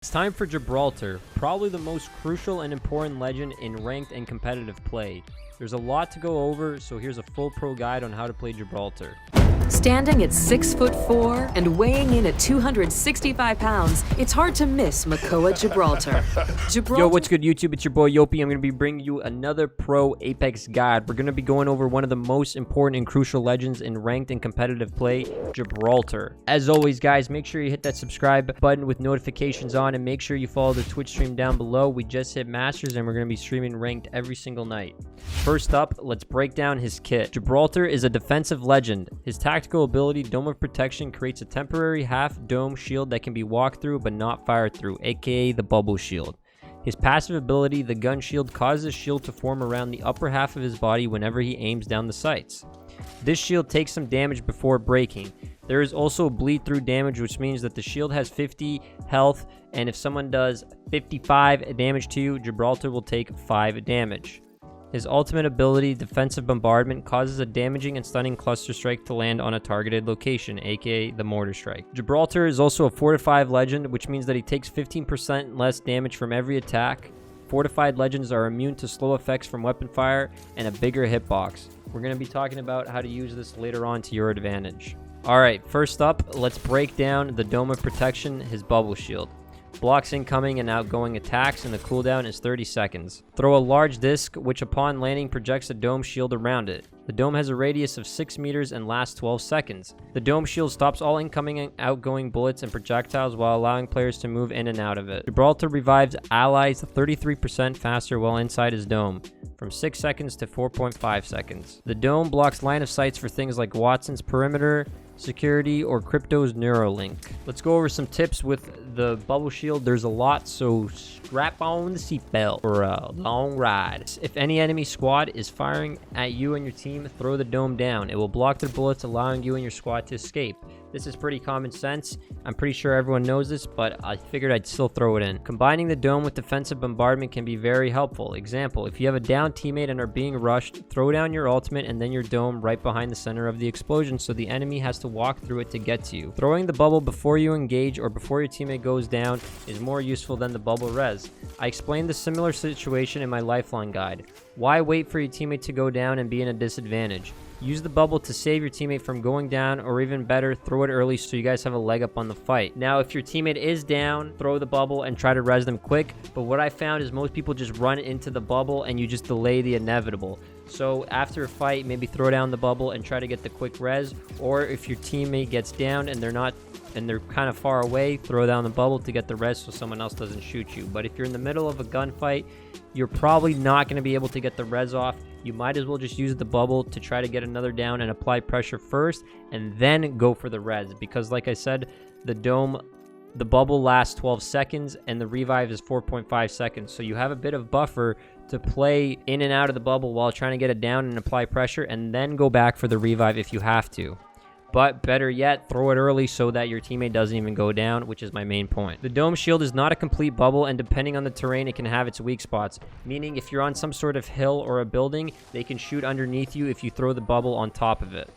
It's time for Gibraltar, probably the most crucial and important legend in ranked and competitive play. There's a lot to go over, so here's a full pro guide on how to play Gibraltar. Standing at 6'4" and weighing in at 265 pounds, it's hard to miss Makoa Gibraltar. Yo, what's good YouTube? It's your boy Yoipi. I'm going to be bringing you another pro Apex guide. We're going to be going over one of the most important and crucial legends in ranked and competitive play, Gibraltar. As always, guys, make sure you hit that subscribe button with notifications on, and make sure you follow the Twitch stream down below. We just hit Masters, and we're going to be streaming ranked every single night. First up, let's break down his kit. Gibraltar is a defensive legend. His tactical ability, Dome of Protection, creates a temporary half-dome shield that can be walked through but not fired through, aka the bubble shield. His passive ability, the gun shield, causes a shield to form around the upper half of his body whenever he aims down the sights. This shield takes some damage before breaking. There is also bleed through damage, which means that the shield has 50 health, and if someone does 55 damage to you, Gibraltar will take 5 damage. His ultimate ability, Defensive Bombardment, causes a damaging and stunning cluster strike to land on a targeted location, aka the Mortar Strike. Gibraltar is also a fortified legend, which means that he takes 15% less damage from every attack. Fortified legends are immune to slow effects from weapon fire and a bigger hitbox. We're going to be talking about how to use this later on to your advantage. Alright, first up, let's break down the Dome of Protection, his bubble shield. Blocks incoming and outgoing attacks, and the cooldown is 30 seconds. Throw a large disc, which upon landing projects a dome shield around it. The dome has a radius of 6 meters and lasts 12 seconds. The dome shield stops all incoming and outgoing bullets and projectiles while allowing players to move in and out of it. Gibraltar revives allies 33% faster while inside his dome, from 6 seconds to 4.5 seconds. The dome blocks line of sights for things like Watson's perimeter, security, or Crypto's Neuralink. Let's go over some tips with the bubble shield. There's a lot, so strap on the seatbelt for a long ride. If any enemy squad is firing at you and your team, throw the dome down. It will block their bullets, allowing you and your squad to escape. This is pretty common sense. I'm pretty sure everyone knows this, but I figured I'd still throw it in. Combining the dome with defensive bombardment can be very helpful. Example, if you have a down teammate and are being rushed, throw down your ultimate and then your dome right behind the center of the explosion so the enemy has to walk through it to get to you. Throwing the bubble before you engage or before your teammate goes down is more useful than the bubble res. I explained the similar situation in my lifeline guide. Why wait for your teammate to go down and be in a disadvantage? Use the bubble to save your teammate from going down, or even better, throw it early so you guys have a leg up on the fight. Now, if your teammate is down, throw the bubble and try to res them quick, but what I found is most people just run into the bubble and you just delay the inevitable. So after a fight, maybe throw down the bubble and try to get the quick res, or if your teammate gets down and they're kind of far away, throw down the bubble to get the res so someone else doesn't shoot you. But if you're in the middle of a gunfight, you're probably not going to be able to get the res off. You might as well just use the bubble to try to get another down and apply pressure first, and then go for the res. Because like I said, the bubble lasts 12 seconds and the revive is 4.5 seconds. So you have a bit of buffer to play in and out of the bubble while trying to get it down and apply pressure, and then go back for the revive if you have to. But better yet, throw it early so that your teammate doesn't even go down, which is my main point. The dome shield is not a complete bubble, and depending on the terrain, it can have its weak spots. Meaning, if you're on some sort of hill or a building, they can shoot underneath you if you throw the bubble on top of it.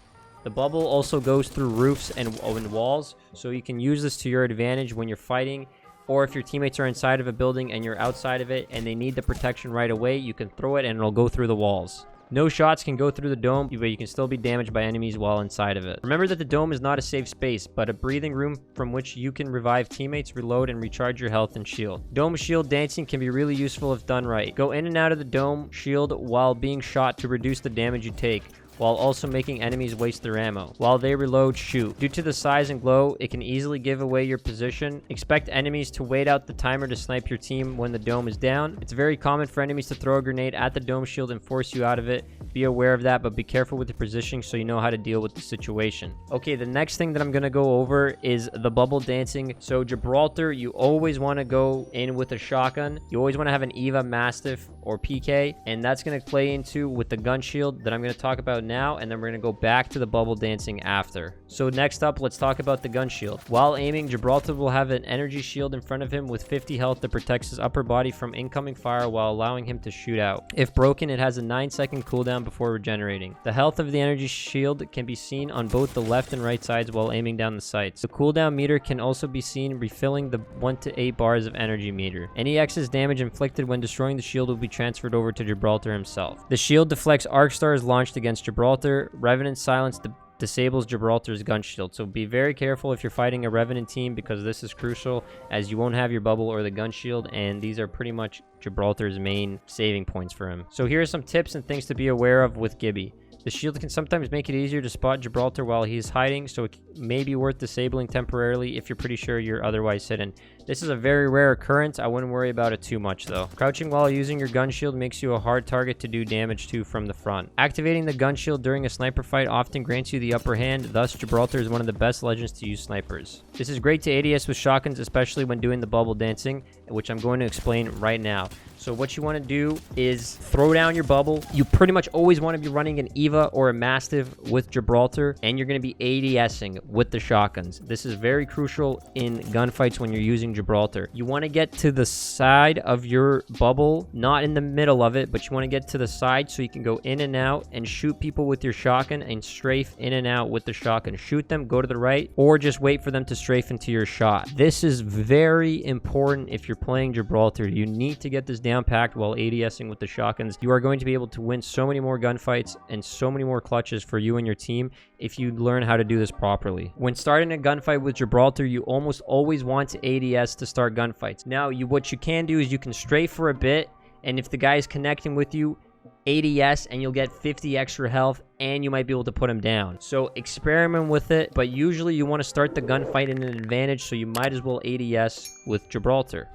The bubble also goes through roofs and walls, so you can use this to your advantage when you're fighting. Or if your teammates are inside of a building and you're outside of it and they need the protection right away, you can throw it and it'll go through the walls. No shots can go through the dome, but you can still be damaged by enemies while inside of it. Remember that the dome is not a safe space, but a breathing room from which you can revive teammates, reload, and recharge your health and shield. Dome shield dancing can be really useful if done right. Go in and out of the dome shield while being shot to reduce the damage you take, while also making enemies waste their ammo. While they reload, shoot. Due to the size and glow, it can easily give away your position. Expect enemies to wait out the timer to snipe your team when the dome is down. It's very common for enemies to throw a grenade at the dome shield and force you out of it. Be aware of that, but be careful with the positioning so you know how to deal with the situation. Okay, the next thing that I'm going to go over is the bubble dancing. So Gibraltar, you always want to go in with a shotgun. You always want to have an Eva Mastiff or PK, and that's going to play into with the gun shield that I'm going to talk about now, and then we're going to go back to the bubble dancing after. So next up, let's talk about the gun shield. While aiming, Gibraltar will have an energy shield in front of him with 50 health that protects his upper body from incoming fire while allowing him to shoot out. If broken, it has a 9-second cooldown before regenerating. The health of the energy shield can be seen on both the left and right sides while aiming down the sights. The cooldown meter can also be seen refilling the 1 to 8 bars of energy meter. Any excess damage inflicted when destroying the shield will be transferred over to Gibraltar himself. The shield deflects arc stars launched against Gibraltar. Revenant silence disables Gibraltar's gun shield, so be very careful if you're fighting a Revenant team, because this is crucial, as you won't have your bubble or the gun shield, and these are pretty much Gibraltar's main saving points for him. So here are some tips and things to be aware of with Gibby. The shield can sometimes make it easier to spot Gibraltar while he's hiding, so it may be worth disabling temporarily if you're pretty sure you're otherwise hidden. This is a very rare occurrence. I wouldn't worry about it too much though. Crouching while using your gun shield makes you a hard target to do damage to from the front. Activating the gun shield during a sniper fight often grants you the upper hand, thus Gibraltar is one of the best legends to use snipers. This is great to ADS with shotguns, especially when doing the bubble dancing, which I'm going to explain right now. So what you want to do is throw down your bubble. You pretty much always want to be running an Eva or a Mastiff with Gibraltar, and you're going to be ADSing with the shotguns. This is very crucial in gunfights when you're using Gibraltar. You want to get to the side of your bubble, not in the middle of it, but you want to get to the side so you can go in and out and shoot people with your shotgun and strafe in and out with the shotgun. Shoot them, go to the right, or just wait for them to strafe into your shot. This is very important if you're playing Gibraltar. You need to get this down packed while ADSing with the shotguns. You are going to be able to win so many more gunfights and so many more clutches for you and your team if you learn how to do this properly. When starting a gunfight with Gibraltar, you almost always want to ADS to start gunfights. Now, what you can do is you can strafe for a bit, and if the guy is connecting with you, ADS, and you'll get 50 extra health, and you might be able to put him down. So experiment with it, but usually you want to start the gunfight in an advantage, so you might as well ADS with Gibraltar.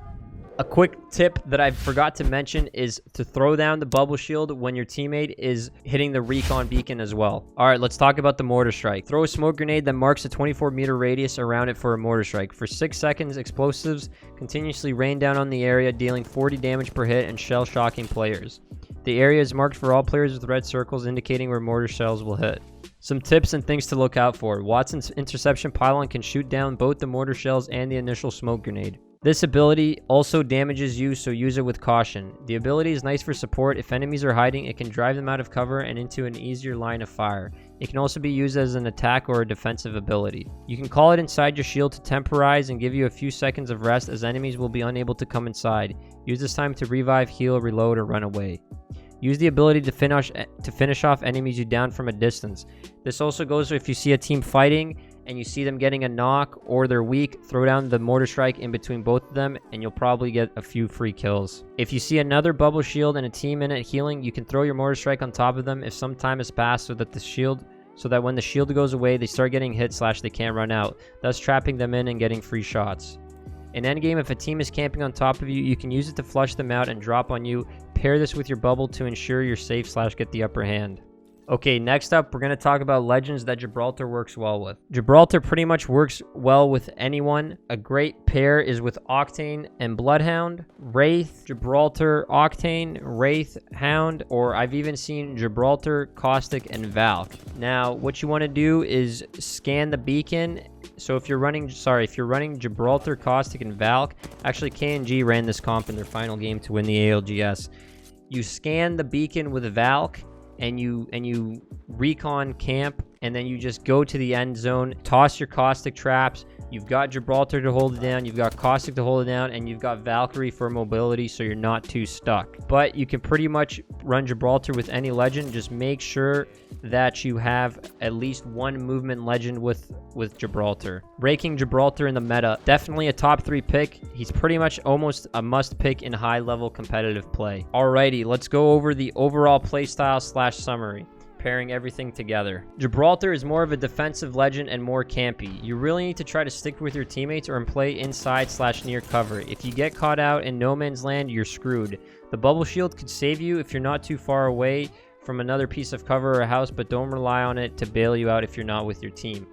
A quick tip that I forgot to mention is to throw down the bubble shield when your teammate is hitting the recon beacon as well. Alright, let's talk about the mortar strike. Throw a smoke grenade that marks a 24-meter radius around it for a mortar strike. For 6 seconds, explosives continuously rain down on the area, dealing 40 damage per hit and shell-shocking players. The area is marked for all players with red circles indicating where mortar shells will hit. Some tips and things to look out for. Watson's interception pylon can shoot down both the mortar shells and the initial smoke grenade. This ability also damages you, so use it with caution. The ability is nice for support. If enemies are hiding, it can drive them out of cover and into an easier line of fire. It can also be used as an attack or a defensive ability. You can call it inside your shield to temporize and give you a few seconds of rest, as enemies will be unable to come inside. Use this time to revive, heal, reload, or run away. Use the ability to finish off enemies you down from a distance. This also goes if you see a team fighting and you see them getting a knock or they're weak, throw down the mortar strike in between both of them and you'll probably get a few free kills. If you see another bubble shield and a team in it healing, you can throw your mortar strike on top of them if some time has passed so that when the shield goes away, they start getting hit / they can't run out, thus trapping them in and getting free shots. In endgame, if a team is camping on top of you, you can use it to flush them out and drop on you. Pair this with your bubble to ensure you're safe / get the upper hand. Okay, next up, we're going to talk about legends that Gibraltar works well with. Gibraltar pretty much works well with anyone. A great pair is with Octane and Bloodhound, Wraith, Gibraltar, Octane, Wraith, Hound, or I've even seen Gibraltar, Caustic, and Valk. Now, what you want to do is scan the beacon. So if you're running Gibraltar, Caustic, and Valk, actually KNG ran this comp in their final game to win the ALGS. You scan the beacon with Valk, and you recon camp, and then you just go to the end zone, toss your Caustic traps. You've got Gibraltar to hold it down, you've got Caustic to hold it down, and you've got Valkyrie for mobility so you're not too stuck. But you can pretty much run Gibraltar with any legend. Just make sure that you have at least one movement legend with Gibraltar. Ranking Gibraltar in the meta, definitely a top 3 pick. He's pretty much almost a must pick in high level competitive play. Alrighty, let's go over the overall playstyle / summary, pairing everything together. Gibraltar is more of a defensive legend and more campy. You really need to try to stick with your teammates or play inside / near cover. If you get caught out in no man's land, you're screwed. The bubble shield could save you if you're not too far away from another piece of cover or a house, but don't rely on it to bail you out if you're not with your team.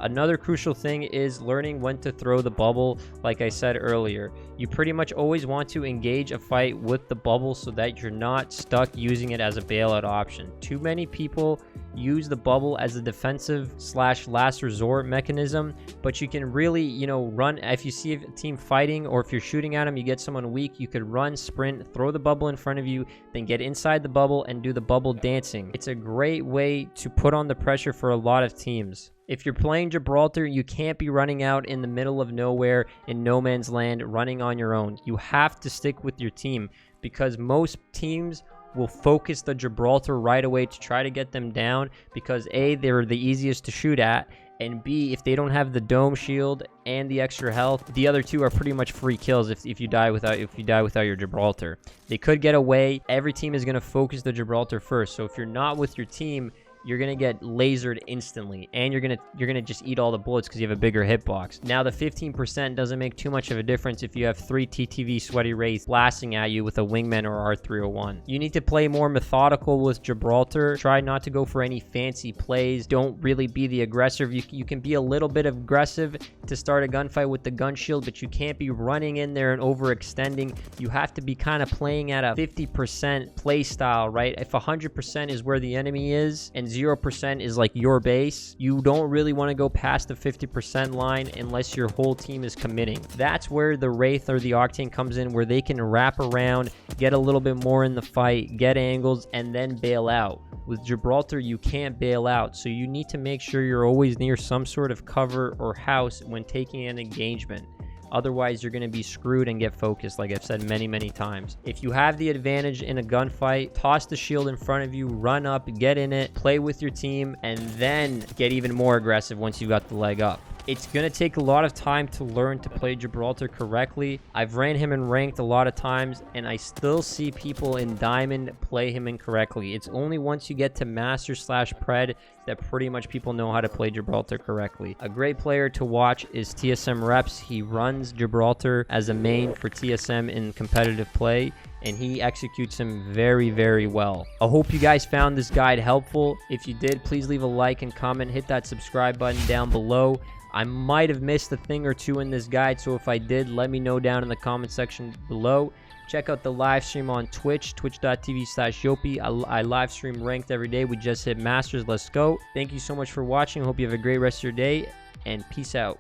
Another crucial thing is learning when to throw the bubble. Like I said earlier, you pretty much always want to engage a fight with the bubble so that you're not stuck using it as a bailout option. Too many people use the bubble as a defensive / last resort mechanism, but you can really, you know, run. If you see a team fighting, or if you're shooting at them, you get someone weak, you could run, sprint, throw the bubble in front of you, then get inside the bubble and do the bubble dancing. It's a great way to put on the pressure for a lot of teams. If you're playing Gibraltar, you can't be running out in the middle of nowhere in no man's land running on your own. You have to stick with your team, because most teams will focus the Gibraltar right away to try to get them down, because A, they're the easiest to shoot at, and B, if they don't have the dome shield and the extra health, the other two are pretty much free kills if you die without your Gibraltar. They could get away. Every team is going to focus the Gibraltar first. So if you're not with your team, you're gonna get lasered instantly, and you're gonna just eat all the bullets because you have a bigger hitbox. Now, the 15% doesn't make too much of a difference if you have 3 TTV Sweaty Wraiths blasting at you with a Wingman or R301. You need to play more methodical with Gibraltar. Try not to go for any fancy plays. Don't really be the aggressor. You can be a little bit aggressive to start a gunfight with the gun shield, but you can't be running in there and overextending. You have to be kind of playing at a 50% play style, right? If 100% is where the enemy is and 0% is like your base, you don't really want to go past the 50% line unless your whole team is committing. That's where the Wraith or the Octane comes in, where they can wrap around, get a little bit more in the fight, get angles, and then bail out. With Gibraltar, you can't bail out, so you need to make sure you're always near some sort of cover or house when taking an engagement. Otherwise, you're going to be screwed and get focused, like I've said many times. If you have the advantage in a gunfight, toss the shield in front of you, run up, get in it, play with your team, and then get even more aggressive once you got the leg up. It's going to take a lot of time to learn to play Gibraltar correctly. I've ran him in ranked a lot of times, and I still see people in Diamond play him incorrectly. It's only once you get to Master / Pred that pretty much people know how to play Gibraltar correctly. A great player to watch is TSM Reps. He runs Gibraltar as a main for TSM in competitive play, and he executes him very well. I hope you guys found this guide helpful. If you did, please leave a like and comment. Hit that subscribe button down below. I might have missed a thing or two in this guide, so if I did, let me know down in the comment section below. Check out the live stream on Twitch, twitch.tv/Yoipi. I live stream ranked every day. We just hit Masters. Let's go. Thank you so much for watching. Hope you have a great rest of your day, and peace out.